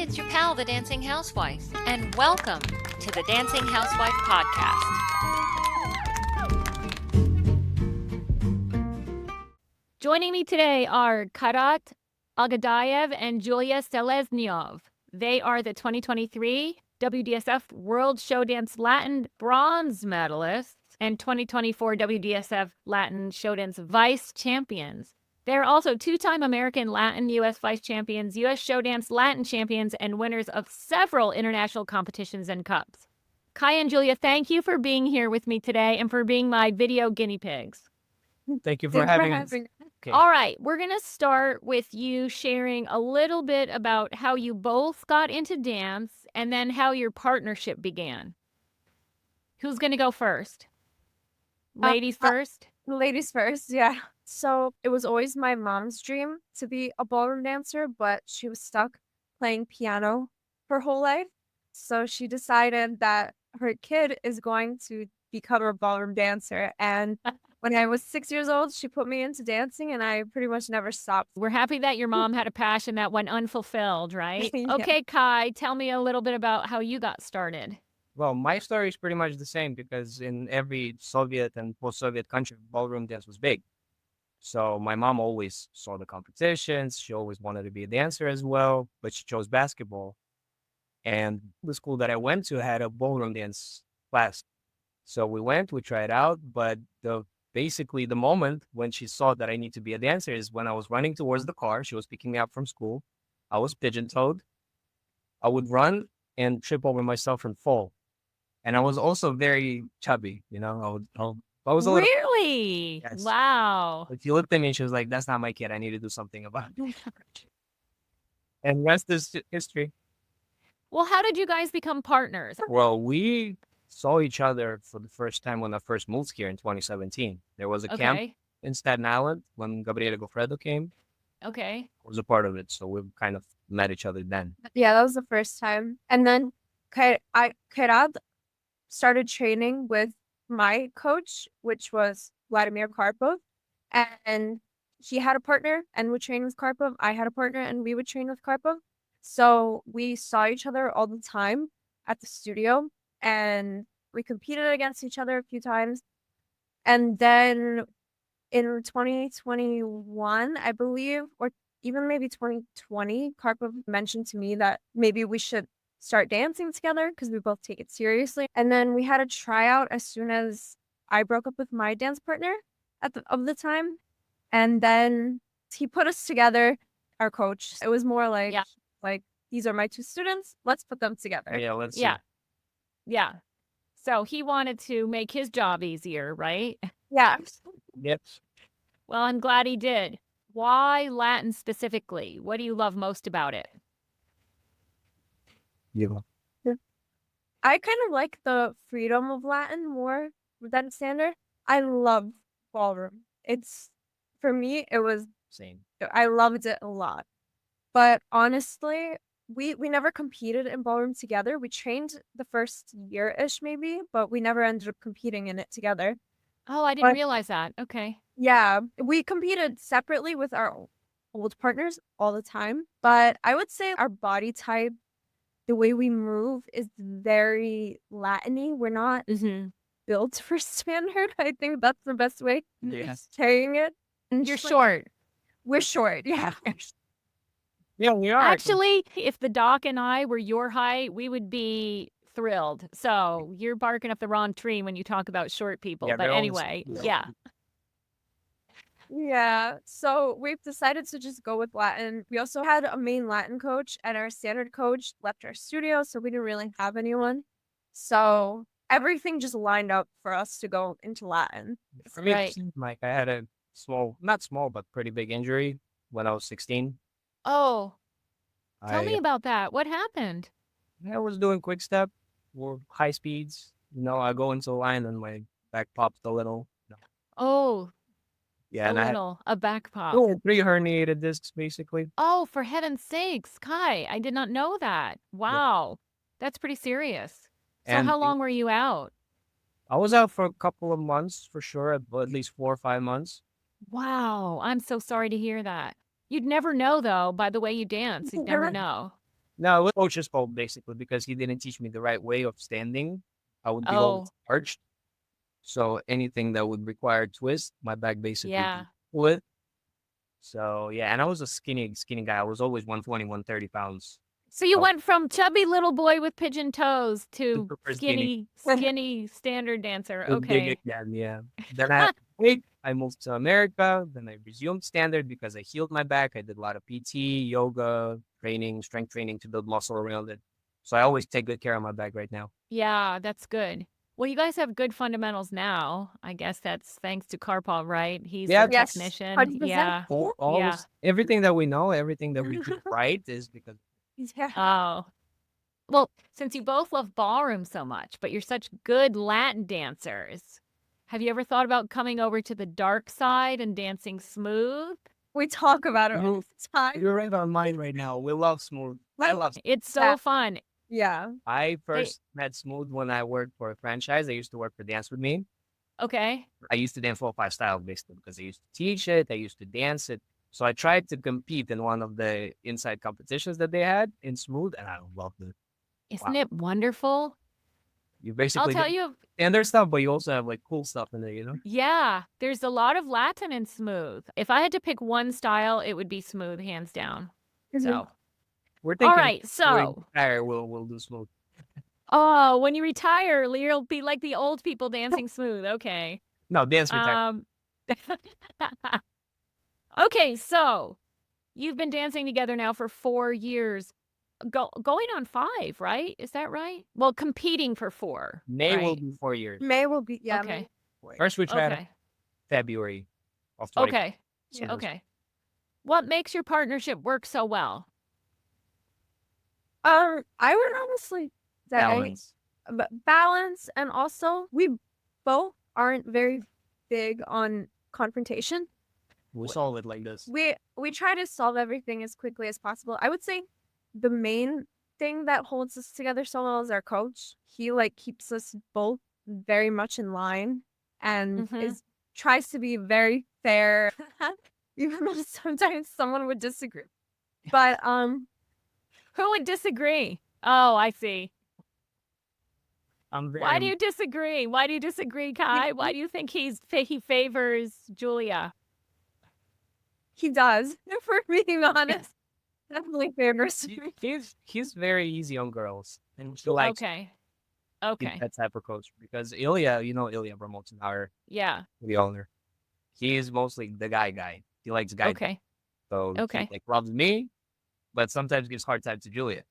it's your pal, the Dancing Housewife, and welcome to the Dancing Housewife podcast. Joining me today are Kairat, Algadaev, and Julia Seleznyov. They are the 2023 WDSF World Showdance Latin bronze medalists and 2024 WDSF Latin Showdance vice champions. They're also two-time American Latin U.S. vice champions, U.S. Showdance Latin champions, and winners of several international competitions and cups. Kai and Julia, thank you for being here with me today and for being my video guinea pigs. Thank you for having us. Okay. All right, we're going to start with you sharing a little bit about how you both got into dance and then how your partnership began. Who's going to go first? Ladies first? Ladies first, yeah. So it was always my mom's dream to be a ballroom dancer, but she was stuck playing piano her whole life. So she decided that her kid is going to become a ballroom dancer. And when I was 6 years old, she put me into dancing and I pretty much never stopped. We're happy that your mom had a passion that went unfulfilled, right? Yeah. Okay, Kai, tell me a little bit about how you got started. Well, my story is pretty much the same because in every Soviet and post-Soviet country, ballroom dance was big. So my mom always saw the competitions. She always wanted to be a dancer as well, but she chose basketball. And the school that I went to had a ballroom dance class. So we tried out, but basically the moment when she saw that I need to be a dancer is when I was running towards the car. She was picking me up from school. I was pigeon-toed. I would run and trip over myself and fall. And I was also very chubby, you know. I was a little. Really? Yes. Wow. If you looked at me, she was like, "That's not my kid. I need to do something about it." And rest is history. Well, how did you guys become partners? Well, we saw each other for the first time when I first moved here in 2017. There was a camp in Staten Island when Gabriele Goffredo came. Okay. I was a part of it, so we kind of met each other then. Yeah, that was the first time. And then Kairat started training with my coach, which was Vladimir Karpov. And he had a partner and would train with Karpov. I had a partner and we would train with Karpov. So we saw each other all the time at the studio and we competed against each other a few times. And then in 2021, I believe, or even maybe 2020, Karpov mentioned to me that maybe we should start dancing together because we both take it seriously. And then we had a tryout as soon as I broke up with my dance partner of the time. And then he put us together, our coach. It was more like, these are my two students. Let's put them together. Yeah, let's see. Yeah. So he wanted to make his job easier, right? Yeah. Yep. Well, I'm glad he did. Why Latin specifically? What do you love most about it? Yeah. I kind of like the freedom of Latin more than standard. I love ballroom. For me, it was Same. I loved it a lot. But honestly, we never competed in ballroom together. We trained the first year-ish maybe, but we never ended up competing in it together. Oh, I didn't realize that. Okay. Yeah, we competed separately with our old partners all the time. But I would say our body type, the way we move is very Latin-y. We're not built for standard. I think that's the best way of saying it. And you're short. We're short, yeah. Yeah, we are. Actually, if the doc and I were your height, we would be thrilled. So you're barking up the wrong tree when you talk about short people. Yeah, but anyway, yeah. Yeah, so we've decided to just go with Latin. We also had a main Latin coach and our standard coach left our studio, so we didn't really have anyone. So everything just lined up for us to go into Latin. For me, it seemed like I had a not small, but pretty big injury when I was 16. Oh, tell me about that. What happened? I was doing quick step or high speeds. You know, I go into the line and my back popped a little. Oh, yeah, a back pop. Oh, 3 herniated discs, basically. Oh, for heaven's sakes, Kai, I did not know that. Wow, that's pretty serious. So how long were you out? I was out for a couple of months for sure, at least 4 or 5 months. Wow, I'm so sorry to hear that. You'd never know, though, by the way you dance. You'd never know. No, it was coach's fault basically because he didn't teach me the right way of standing. I would be always Oh, arched. So anything that would require twist, my back basically yeah. would. So yeah, and I was a skinny guy. I was always 120, 130 pounds. So you I was went from chubby little boy with pigeon toes to super skinny. skinny standard dancer. A big Okay. again, yeah. Then I had to wait. I moved to America. Then I resumed standard because I healed my back. I did a lot of PT, yoga, training, strength training to build muscle around it. So I always take good care of my back right now. Yeah, that's good. Well, you guys have good fundamentals now. I guess that's thanks to Karpov, right? He's Yeah, the Yes, technician. 100%. Yeah. for Yeah. everything that we know, everything that we do right is because Yeah. Oh. Well, since you both love ballroom so much, but you're such good Latin dancers, have you ever thought about coming over to the dark side and dancing smooth? We talk about it all the time. you're right on mine right now. We love smooth. I love. It's so Yeah. fun. Yeah. I first met Smooth when I worked for a franchise. I used to work for Dance With Me. Okay. I used to dance 4-5 style basically because I used to teach it. I used to dance it. So I tried to compete in one of the inside competitions that they had in Smooth, and I loved it. Isn't Wow. it wonderful? You I'll basically tell get you, standard stuff, but you also have like cool stuff in there, you know? yeah, there's a lot of Latin in smooth. If I had to pick one style, it would be smooth, hands down. So, We're all thinking right. when we So, retire, we'll do Smooth. oh, when you retire, you'll be like the old people dancing smooth. Okay. No, dance retire. Um, okay. So, you've been dancing together now for 4 years, going on 5, right? Is that right? Well, competing for 4, May will right? be 4 years. May will be, yeah. Okay. First we tried Okay. February of 20. Okay. Yeah. Okay. What makes your partnership work so well? I would honestly say Balance. balance, and also we both aren't very big on confrontation. We solve it like this. We try to solve everything as quickly as possible. I would say the main thing that holds us together so well is our coach. He like keeps us both very much in line and Mhm. is tries to be very fair, even though sometimes someone would disagree. But Who would disagree? Oh, I see. I'm very Why do you disagree? Why do you disagree, Kai? Why do you think he favors Julia? he does, if we're being honest. Definitely favors me. he's very easy on girls, and she likes Okay. he's Okay. that type of coach because Ilya, you know Ilya Promotion, our Yeah. the owner. He is mostly the guy. He likes guy. Okay. So Okay. he like loves me, but sometimes gives hard time to Julia.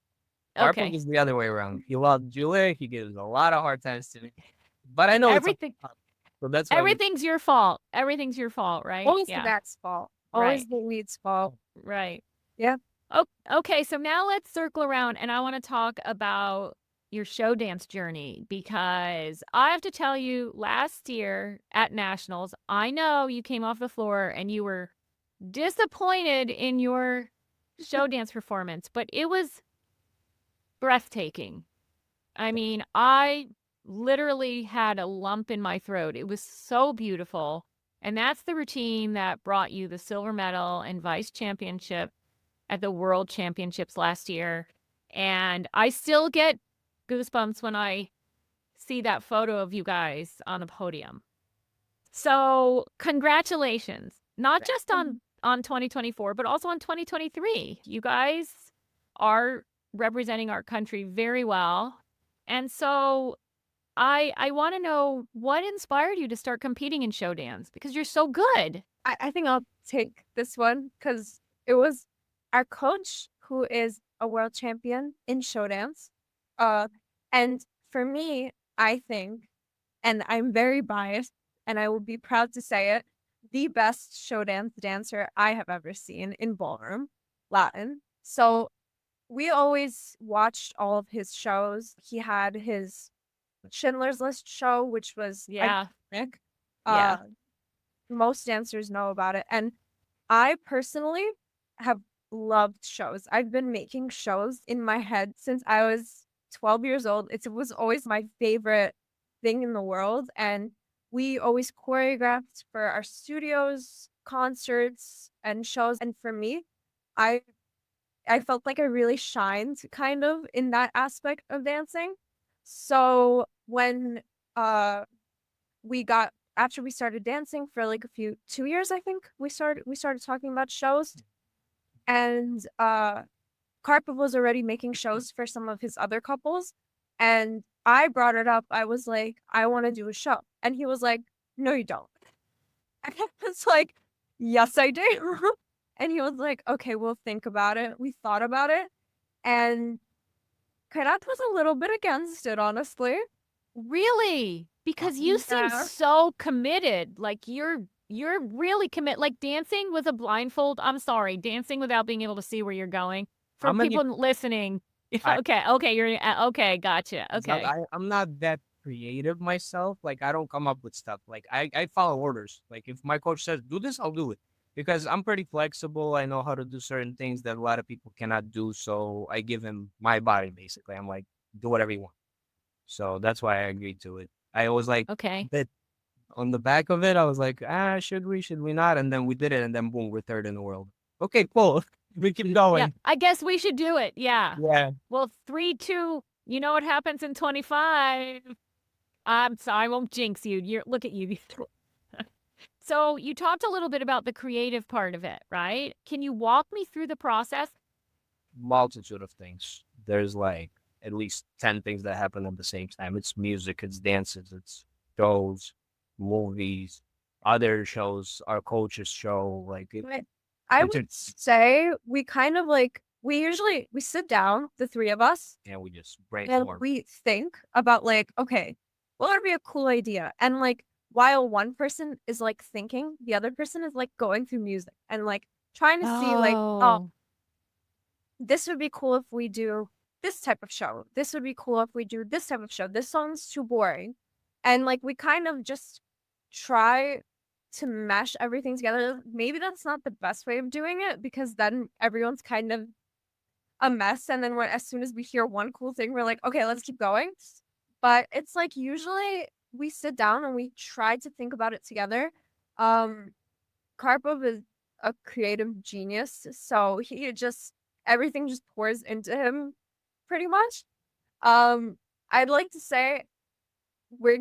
Karpov Okay. is the other way around. He loves Julia. He gives a lot of hard times to me. But I know Everything so that's why everything's your fault. Everything's your fault, right? Always the Yeah. back's fault. Always Right. the lead's fault. Right. Yeah. Oh, okay. So now let's circle around and I want to talk about your show dance journey because I have to tell you, last year at Nationals, I know you came off the floor and you were disappointed in your show dance performance, but it was breathtaking. I mean, I literally had a lump in my throat. It was so beautiful. And that's the routine that brought you the silver medal and vice championship at the World Championships last year. And I still get goosebumps when I see that photo of you guys on the podium. So, congratulations. Not just on 2024, but also on 2023. You guys are representing our country very well. And so I want to know what inspired you to start competing in show dance because you're so good. I think I'll take this one because it was our coach who is a world champion in show dance. And for me, I think, and I'm very biased, and I will be proud to say it, the best show dance dancer I have ever seen in ballroom, Latin. So we always watched all of his shows. He had his Schindler's List show, which was Yeah. iconic. Yeah. Most dancers know about it. And I personally have loved shows. I've been making shows in my head since I was 12 years old. It was always my favorite thing in the world. And we always choreographed for our studios, concerts, and shows. And for me, I I felt like I really shined kind of in that aspect of dancing. So when after we started dancing for like 2 years, I think we started talking about shows, and Karpov was already making shows for some of his other couples, and I brought it up. I was like, I want to do a show, and he was like, no, you don't. And I was like, yes, I do. And he was like, okay, we'll think about it. We thought about it, and Kairat was a little bit against it, honestly. Really? Because you seem Yeah. so committed. Like you're really commit. Like dancing with a blindfold. I'm sorry, dancing without being able to see where you're going. For How many? people listening. I, Okay, you're okay. Gotcha. Okay. I'm not that creative myself. Like I don't come up with stuff. Like I follow orders. Like if my coach says do this, I'll do it because I'm pretty flexible. I know how to do certain things that a lot of people cannot do. So I give him my body basically. I'm like do whatever you want. So that's why I agreed to it. I was like, Okay. but on the back of it, I was like, should we not? And then we did it, and then boom, we're third in the world. Okay, cool. We keep Yeah, going. I guess we should do it. Yeah. Yeah. Well, 3-2. You know what happens in 25. I'm sorry, I won't jinx you. Look at you. So you talked a little bit about the creative part of it, right? Can you walk me through the process? Multitude of things. There's like at least 10 things that happen at the same time. It's music, it's dances, it's shows, movies, other shows, our coach's show. Like it, But I it's would say we kind of like we sit down, the three of us, and we just and brainstorm. we think about like, okay, what would be a cool idea? And like while one person is like thinking, the other person is like going through music and like trying to see like, oh, Oh, this would be cool if we do this type of show. This would be cool if we do this type of show. This song's too boring. And like we kind of just try to mesh everything together. Maybe that's not the best way of doing it because then everyone's kind of a mess. And then as soon as we hear one cool thing, we're like, okay, let's keep going. But it's like usually we sit down and we try to think about it together. Um, Karpov is a creative genius, so everything just pours into him pretty much. I'd like to say we're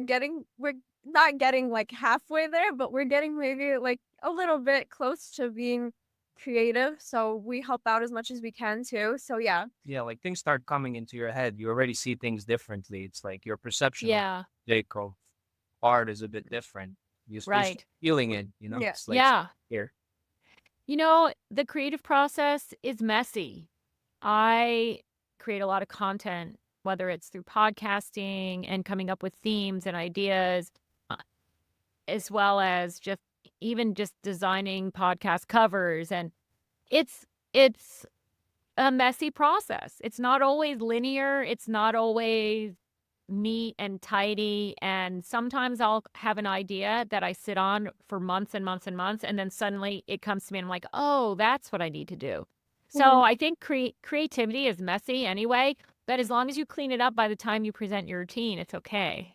not getting like halfway there, but we're getting maybe like a little bit close to being creative. So we help out as much as we can too. So yeah. Yeah, like things start coming into your head. You already see things differently. It's like your perception of yeah, Jacob art is a bit different. You start right. feeling it, you know? Yeah. It's like Yeah. here. You know, the creative process is messy. I create a lot of content, whether it's through podcasting and coming up with themes and ideas, uh, as well as just designing podcast covers. And it's a messy process. It's not always linear. It's not always neat and tidy. And sometimes I'll have an idea that I sit on for months and months and months. And then suddenly it comes to me and I'm like, oh, that's what I need to do. So Mhm. I think creativity is messy anyway, but as long as you clean it up by the time you present your routine, it's okay.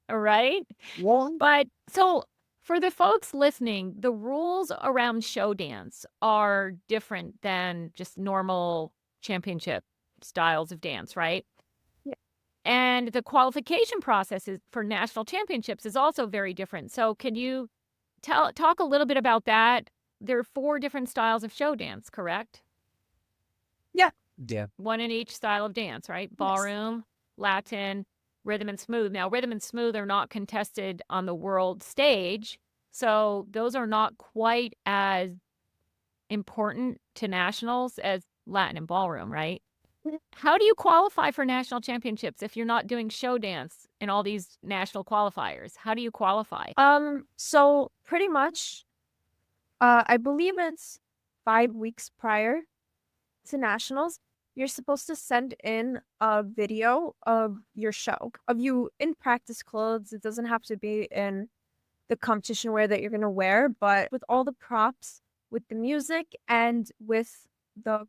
All right. Well, But so for the folks listening, the rules around show dance are different than just normal championship styles of dance, right? Yeah. And the qualification process for national championships is also very different. So can you talk a little bit about that? There are 4 different styles of show dance, correct? Yeah. yeah. One in each style of dance, right? Yes. Ballroom, Latin, rhythm and smooth. Now, rhythm and smooth are not contested on the world stage, so those are not quite as important to nationals as Latin and ballroom, right? Mhm. How do you qualify for national championships if you're not doing show dance in all these national qualifiers? How do you qualify? So pretty much, I believe it's 5 weeks prior to nationals, you're supposed to send in a video of your show, of you in practice clothes. It doesn't have to be in the competition wear that you're going to wear, but with all the props, with the music, and with the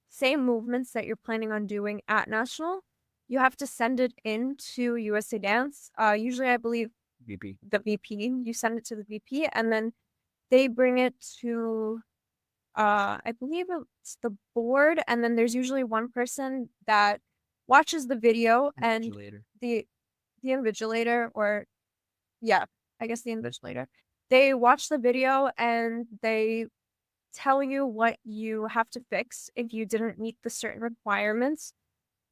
same movements that you're planning on doing at national, you have to send it in to USA Dance. Usually, I believe BP. the VP, you send it to the VP, and then they bring it to I believe it's the board, and then there's usually one person that watches the video, and Later. the invigilator, or yeah, I guess the invigilator. They watch the video and they tell you what you have to fix if you didn't meet the certain requirements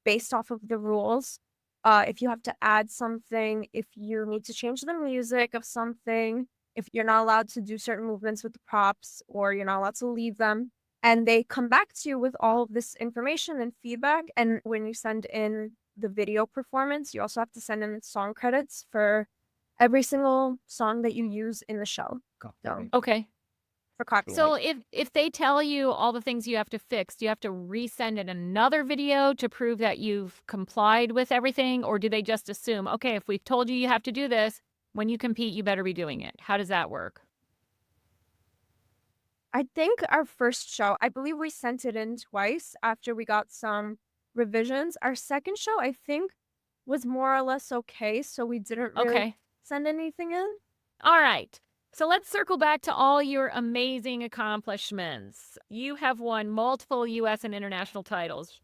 based off of the rules. If you have to add something, if you need to change the music of something, if you're not allowed to do certain movements with the props, or you're not allowed to leave them. And they come back to you with all of this information and feedback. And when you send in the video performance, you also have to send in song credits for every single song that you use in the show. Copyright. Okay. For copyright. So if they tell you all the things you have to fix, do you have to resend in another video to prove that you've complied with everything? Or do they just assume, okay, if we've told you you have to do this, when you compete, you better be doing it? How does that work? I think our first show, I believe we sent it in twice after we got some revisions. Our second show, I think, was more or less okay, so we didn't really Okay. send anything in. All right. So let's circle back to all your amazing accomplishments. You have won multiple U.S. and international titles.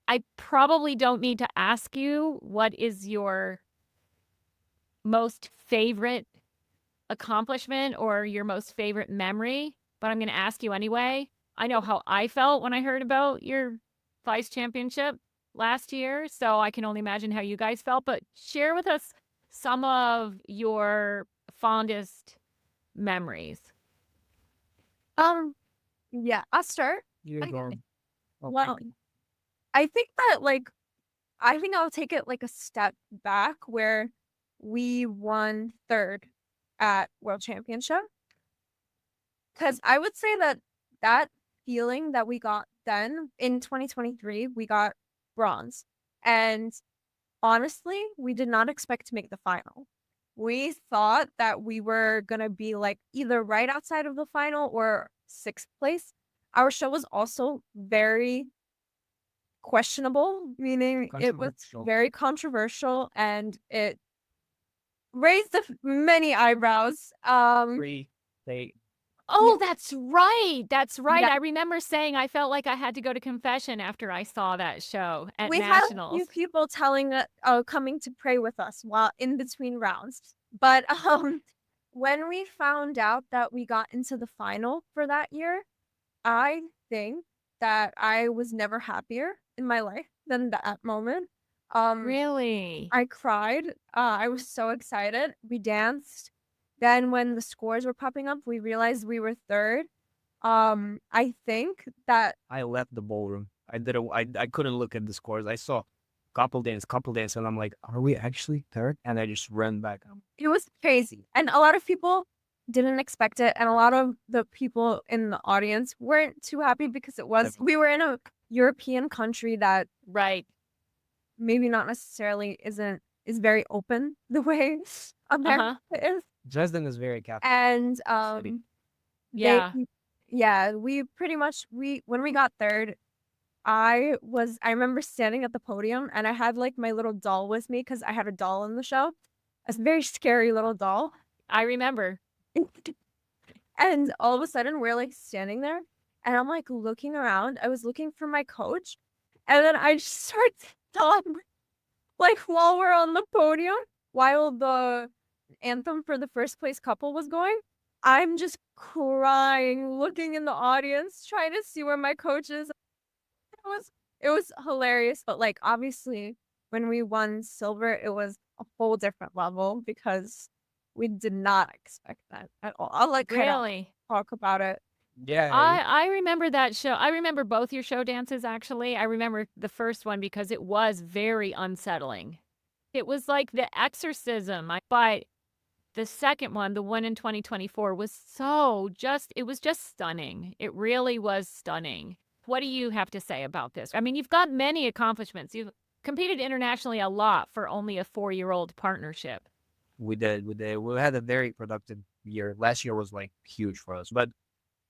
I probably don't need to ask you what is your most favorite accomplishment or your most favorite memory, but I'm going to ask you anyway. I know how I felt when I heard about your vice championship last year, so I can only imagine how you guys felt, but share with us some of your fondest memories. Yeah, I'll start. You're Okay. going. Well, I think that I think I'll take it like a step back, where we won third at World Championship. Because I would say that feeling that we got then in 2023, we got bronze. And honestly, we did not expect to make the final. We thought that we were going to be like either right outside of the final or sixth place. Our show was also very questionable, meaning it was Controversial. very controversial, and it raised many eyebrows. They Oh, that's right. That's right. Yeah. I remember saying I felt like I had to go to confession after I saw that show at We had a nationals. few people coming to pray with us while in between rounds. But when we found out that we got into the final for that year, I think that I was never happier in my life than that moment. Really? I cried. I was so excited. We danced. Then when the scores were popping up, we realized we were third. I think that I left the ballroom. I couldn't look at the scores. I saw couple dance, and I'm like, are we actually third? And I just ran back. it was crazy. And a lot of people didn't expect it. And a lot of the people in the audience weren't too happy because we were in a European country that Right. maybe not necessarily is very open the way America is. Dresden is very Catholic. And City. we pretty much when we got third, I remember standing at the podium, and I had like my little doll with me because I had a doll in the show, a very scary little doll. I remember. And all of a sudden we're like standing there, and I'm like looking around. I was looking for my coach, and then I just start sobbing, like while we're on the podium, while the anthem for the first place couple was going. I'm just crying, looking in the audience, trying to see where my coach is. It was hilarious, but like obviously when we won silver, it was a whole different level because we did not expect that at all. I'll let Kairat Really? talk about it. Yeah. I remember that show. I remember both your show dances, actually. I remember the first one because it was very unsettling. It was like the exorcism. But the second one, the one in 2024, was it was just stunning. It really was stunning. What do you have to say about this? I mean, you've got many accomplishments. You've competed internationally a lot for only a 4-year-old partnership. We did. We had a very productive year. Last year was like huge for us. But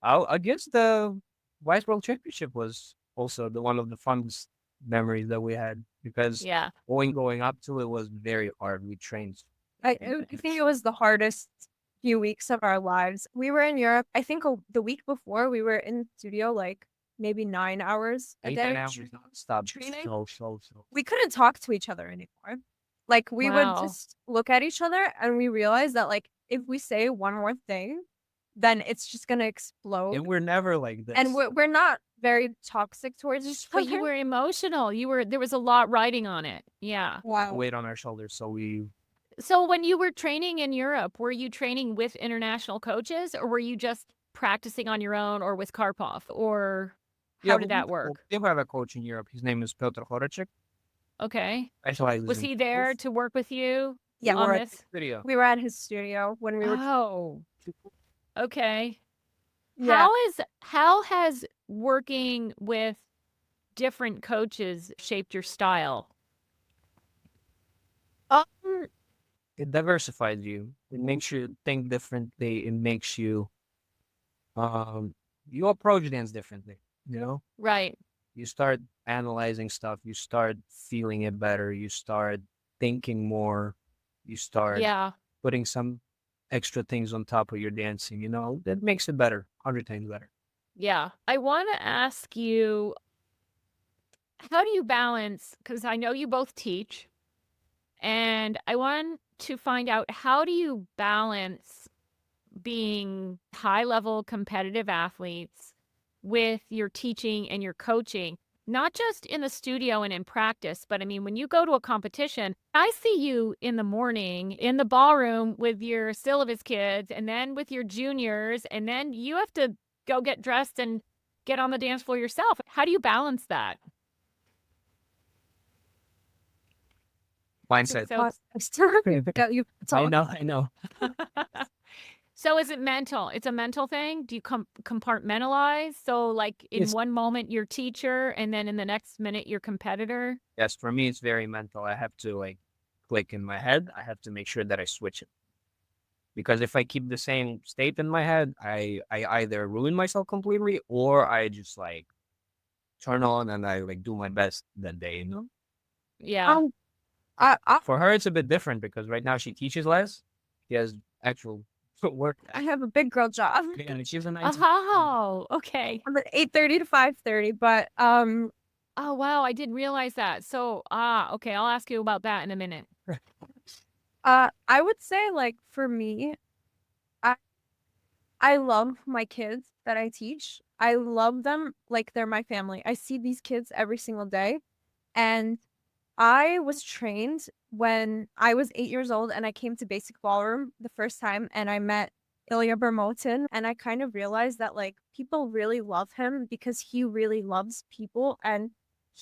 I guess the Vice World Championship was also one of the funnest memories that we had, because Yeah. going up to it was very hard. We trained. I think it was the hardest few weeks of our lives. We were in Europe. I think the week before we were in the studio, like maybe 9 hours a 8 day. hours nonstop. Training. So. We couldn't talk to each other anymore. Like we would Wow. just look at each other and we realized that like if we say one more thing, then it's just gonna explode. And we're never like this. And we're not very toxic towards each But other. you were emotional. There was a lot riding on it. Yeah. Wow. weight on our shoulders. So we So when you were training in Europe, were you training with international coaches or were you just practicing on your own or with Karpov? Or how did that work? We have a coach in Europe. His name is Piotr Horacek. Okay. Specializes Was in he there skills. to work with you Yeah, on We're at this? the studio. we were at his studio when we were. Oh, okay. Yeah. How has working with different coaches shaped your style? It diversifies you. It makes you think differently. It makes you you approach dance differently. You know, Right. you start analyzing stuff. You start feeling it better. You start thinking more. You start Yeah. putting some extra things on top of your dancing. You know, that makes it better, 100 times better. Yeah. I want to ask you, how do you balance? Because I know you both teach, and I want to find out, how do you balance being high level competitive athletes with your teaching and your coaching, not just in the studio and in practice, but I mean, when you go to a competition, I see you in the morning in the ballroom with your syllabus kids and then with your juniors, and then you have to go get dressed and get on the dance floor yourself. How do you balance that? Mindset. So, You I know. I know. so is it mental? It's a mental thing? Do you compartmentalize? So like in Yes. one moment you're teacher and then in the next minute you're competitor? Yes, for me, it's very mental. I have to like click in my head. I have to make sure that I switch it. Because if I keep the same state in my head, I either ruin myself completely or I just like turn on and I like do my best that day, you know? Yeah. I For her, it's a bit different because right now she teaches less. She has actual work. have a big girl job. And she's a 19. Oh, okay. I'm at 8:30 to 5:30, but Oh, wow. I didn't realize that. So, okay. I'll ask you about that in a minute. I would say like for me, I I love my kids that I teach. I love them like they're my family. I see these kids every single day, and I was trained when I was 8 years old and I came to basic ballroom the first time and I met Ilya Bermotin, and I kind of realized that like people really love him because he really loves people, and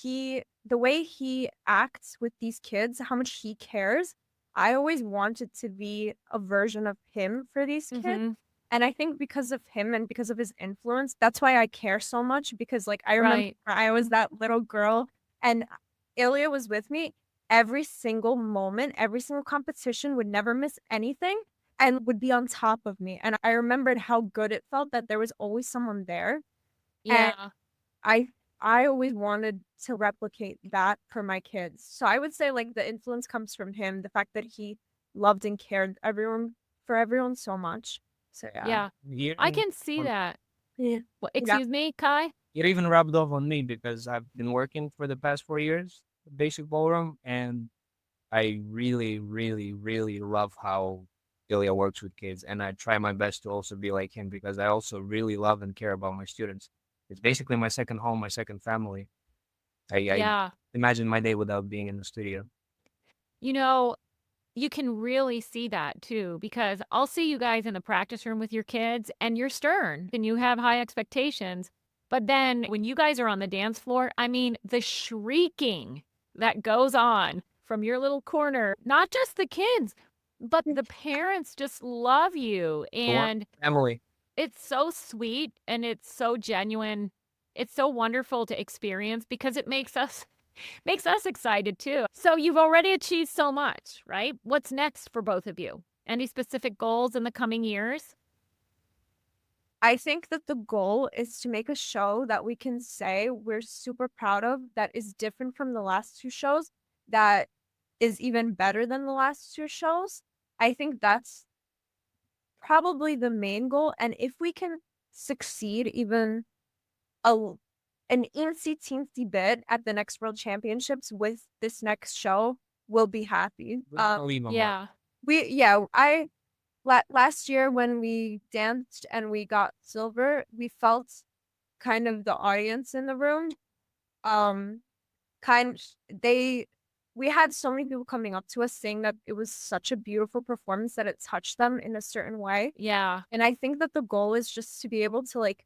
the way he acts with these kids, how much he cares. I always wanted to be a version of him for these kids. Mhm. And I think because of him and because of his influence, that's why I care so much, because like I remember Right. I was that little girl and Ilya was with me every single moment, every single competition, would never miss anything and would be on top of me. And I remembered how good it felt that there was always someone there. And Yeah. I always wanted to replicate that for my kids. So I would say like the influence comes from him, the fact that he loved and cared for everyone so much. So yeah. Yeah. I can see that. Yeah. Well, Yeah. excuse me, Kai? It even rubbed off on me because I've been working for the past 4 years, basic ballroom, and I really, really, really love how Ilya works with kids. And I try my best to also be like him because I also really love and care about my students. It's basically my second home, my second family. I Yeah. imagine my day without being in the studio. You know, you can really see that too, because I'll see you guys in the practice room with your kids and you're stern and you have high expectations. But then when you guys are on the dance floor, I mean, the shrieking that goes on from your little corner, not just the kids, but the parents just love you. And Emily, it's so sweet and it's so genuine. It's so wonderful to experience because it makes us excited too. So you've already achieved so much, right? What's next for both of you? Any specific goals in the coming years? I think that the goal is to make a show that we can say we're super proud of, that is different from the last two shows, that is even better than the last two shows. I think that's probably the main goal. And if we can succeed even a an eensy teensy bit at the next World Championships with this next show, we'll be happy. We're gonna leave a mark. Yeah. Last year when we danced and we got silver, we felt kind of the audience in the room. Kind they We had so many people coming up to us saying that it was such a beautiful performance that it touched them in a certain way. Yeah. And I think that the goal is just to be able to, like,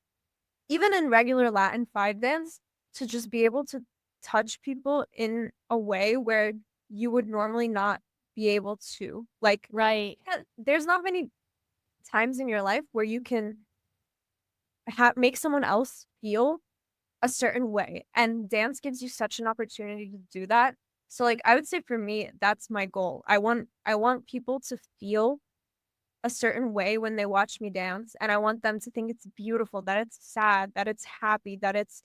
even in regular Latin five dance, to just be able to touch people in a way where you would normally not be able to. Like, Right. there's not many times in your life where you can make someone else feel a certain way, and dance gives you such an opportunity to do that. So, like, I would say for me, that's my goal. I want people to feel a certain way when they watch me dance, and I want them to think it's beautiful, that it's sad, that it's happy, that it's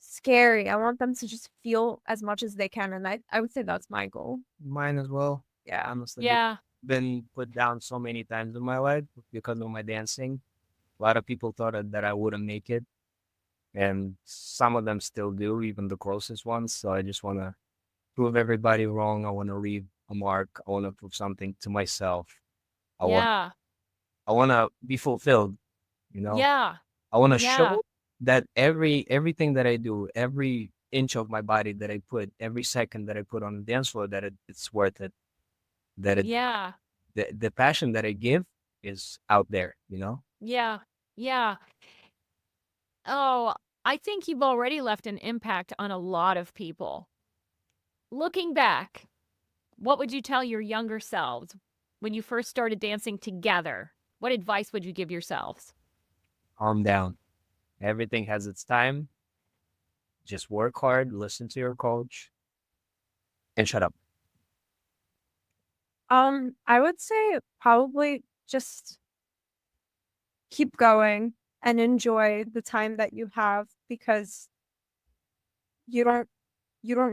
scary. I want them to just feel as much as they can, and I would say that's my goal. Mine as well. Yeah. Honestly, Yeah. been put down so many times in my life because of my dancing. A lot of people thought that I wouldn't make it, and some of them still do, even the closest ones. So I just want to prove everybody wrong. I want to leave a mark. I want to prove something to myself. I want Yeah. I want to be fulfilled, you know. Yeah. I want to Yeah. show that everything that I do, every inch of my body that I put, every second that I put on the dance floor, that it's worth it. That Yeah. the passion that I give is out there, you know. Yeah. Yeah. Oh, I think you've already left an impact on a lot of people. Looking back, what would you tell your younger selves when you first started dancing together? What advice would you give yourselves? Calm down. Everything has its time. Just work hard, listen to your coach, and shut up. I would say probably just keep going and enjoy the time that you have, because you don't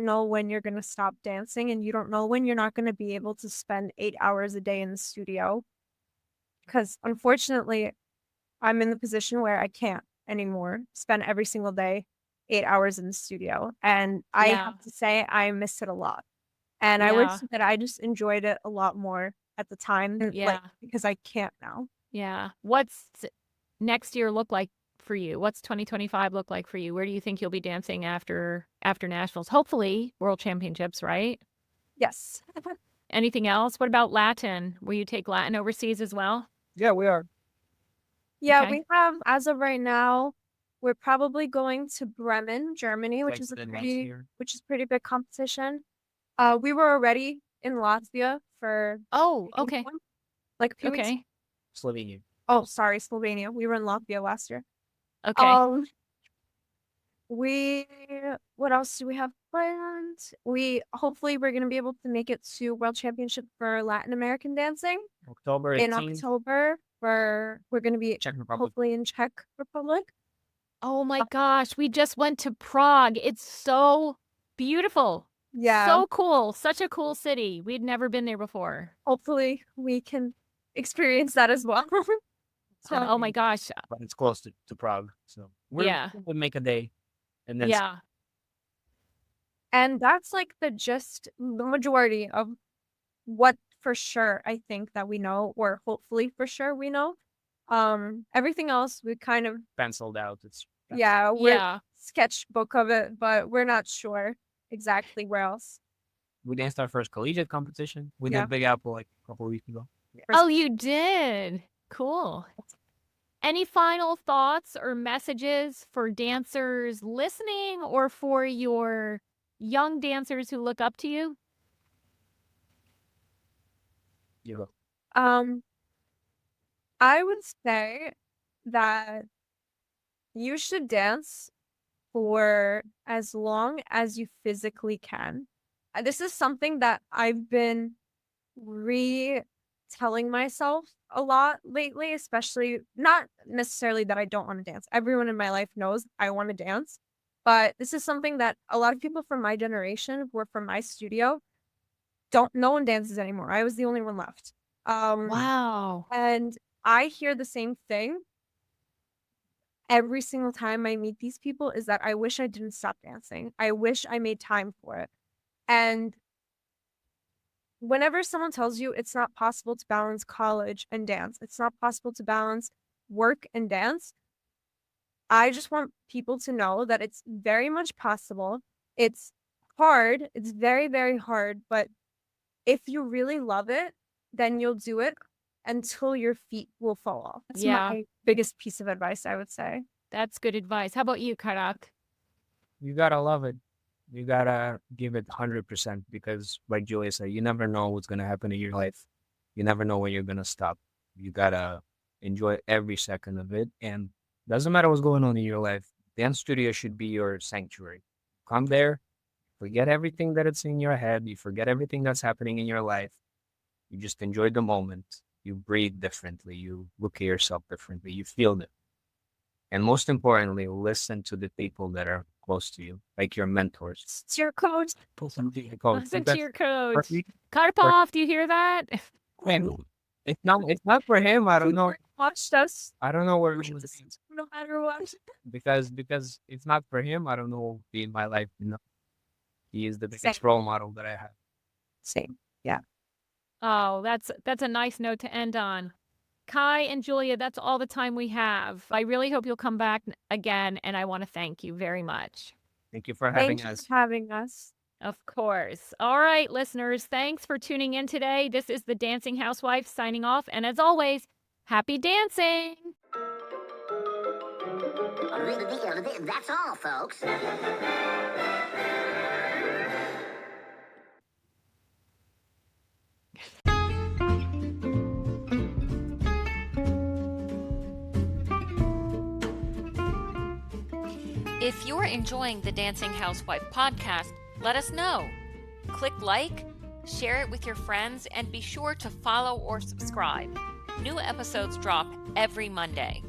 know when you're going to stop dancing, and you don't know when you're not going to be able to spend 8 hours a day in the studio, because unfortunately I'm in the position where I can't anymore spend every single day 8 hours in the studio, and I Yeah. have to say I miss it a lot. And I wish Yeah. that I just enjoyed it a lot more at the time, like, Yeah. because I can't now. Yeah. What's next year look like for you? What's 2025 look like for you? Where do you think you'll be dancing after nationals? Hopefully World Championships, right? Yes. Anything else? What about Latin? Will you take Latin overseas as well? Yeah, we are. Yeah, Okay. we have, as of right now, we're probably going to Bremen, Germany, which Like is a the next pretty year. big competition. We were already in Latvia for Oh, a okay. month, like a few weeks. Okay. Slovenia. Oh, sorry, Slovenia. We were in Latvia last year. Okay. What else do we have planned? Hopefully we're gonna be able to make it to World Championship for Latin American dancing October in 18th, October, where we're gonna be Czech Republic. hopefully in Czech Republic. Oh my gosh, we just went to Prague. It's so beautiful. Yeah, So cool. Such a cool city. We'd never been there before. hopefully we can experience that as well. Oh my gosh. But it's close to Prague, so Yeah. we'll make a day, and then Yeah. And that's like the majority of what for sure I think that we know, or hopefully for sure we know. Everything else we kind of, penciled out. It's we're Yeah. sketchbook of it, but we're not sure exactly where else. We danced our first collegiate competition. We Yeah. did Big Apple like a couple of weeks ago. Oh, you did. Cool. Any final thoughts or messages for dancers listening or for your young dancers who look up to you? You go. I would say that you should dance for as long as you physically can. This is something that I've been telling myself a lot lately, especially not necessarily that I don't want to dance. Everyone in my life knows I want to dance, but this is something that a lot of people from my generation who are from my studio no one dances anymore. I was the only one left. Wow. And I hear the same thing every single time I meet these people, is that I wish I didn't stop dancing. I wish I made time for it. And whenever someone tells you it's not possible to balance college and dance, it's not possible to balance work and dance, I just want people to know that it's very much possible. It's hard. It's very, very hard. But if you really love it, then you'll do it until your feet will fall off. That's Yeah. my biggest piece of advice, I would say. That's good advice. How about you, Kairat? You gotta love it. You gotta give it 100% because, like Julia said, you never know what's gonna happen in your life. You never know when you're gonna stop. You gotta enjoy every second of it, and doesn't matter what's going on in your life. Dance studio should be your sanctuary. Come there, forget everything that it's in your head. You forget everything that's happening in your life. You just enjoy the moment. You breathe differently. You look at yourself differently. You feel it. And most importantly, listen to the people that are close to you, like your mentors. It's your coach. Listen to your coach. Listen to your coach. Perfect. Karpov, do you hear that? And it's not for him. I don't know. Watched us I don't know where he was no matter what. because it's not for him. I don't know who will be in my life. He is the biggest Same. role model that I have. Same. Oh, that's a nice note to end on. Kai and Julia, that's all the time we have. I really hope you'll come back again, and I want to thank you very much. Thank you for having Thank you us. for having us. Of course. All right, listeners, thanks for tuning in today. This is the Dancing Housewife signing off, and as always, happy dancing! That's all, folks. If you're enjoying the Dancing Housewife podcast, let us know. Click like, share it with your friends, and be sure to follow or subscribe. New episodes drop every Monday.